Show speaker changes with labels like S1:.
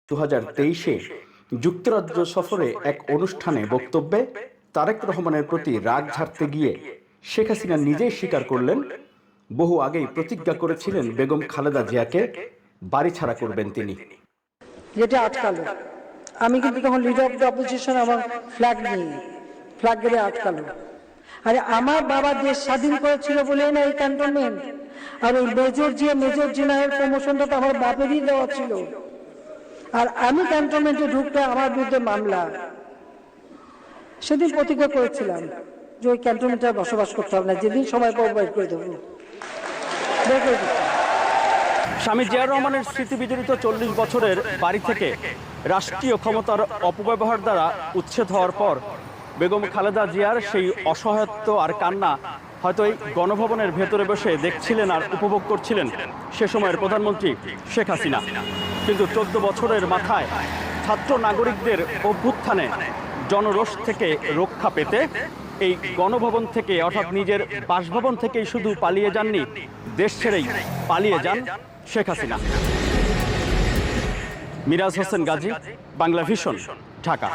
S1: 2023-এ যুক্তরাজ্য সফরে এক অনুষ্ঠানে বক্তব্যে তারেক রহমানের প্রতি রাগ ঝাড়তে গিয়ে শেখ হাসিনা নিজেই স্বীকার করলেন, বহু আগেই প্রতিজ্ঞা করেছিলেন বেগম খালেদা জিয়াকে বাড়ি ছাড়া করবেন তিনি।
S2: যেটা আটকালো, আমি কিন্তু তখন লিডার অফ দ্য অপোজিশন আমার ফ্ল্যাগ গেলে আটকালো। আরে আমার বাবা দেশ স্বাধীন করেছিল বলে না এই ক্যান্টনমেন্ট, আর ওই মেজর জেনারেল প্রমোশনটা তো আমার বাপেরই দেওয়া ছিল। আর আমি ক্যান্টনমেন্টে ঢুকতে আমার বিরুদ্ধে মামলা। সেদিন প্রতিজ্ঞা করেছিলাম যে ওই ক্যান্টনমেন্টে বসবাস করতে হবে না, যেদিন সময় পাবো বের করে দেবো।
S1: স্বামী জিয়াউর রহমানের স্মৃতি বিজড়িত 40 বছরের বাড়ি থেকে রাষ্ট্রীয় ক্ষমতার অপব্যবহার দ্বারা উচ্ছেদ হওয়ার পর বেগম খালেদা জিয়ার সেই অসহায়ত্ব আর কান্না হয়তো এই গণভবনের ভেতরে বসে দেখছিলেন আর উপভোগ করছিলেন সে সময়ের প্রধানমন্ত্রী শেখ হাসিনা। কিন্তু 14 বছরের মাথায় ছাত্র নাগরিকদের অভ্যুত্থানে জনরোষ থেকে রক্ষা পেতে এই গণভবন থেকে অর্থাৎ নিজের বাসভবন থেকেই শুধু পালিয়ে যাননি, দেশ ছেড়েই পালিয়ে যান শেখ হাসিনা। মিরাজ হোসেন গাজী, বাংলা ভিশন, ঢাকা।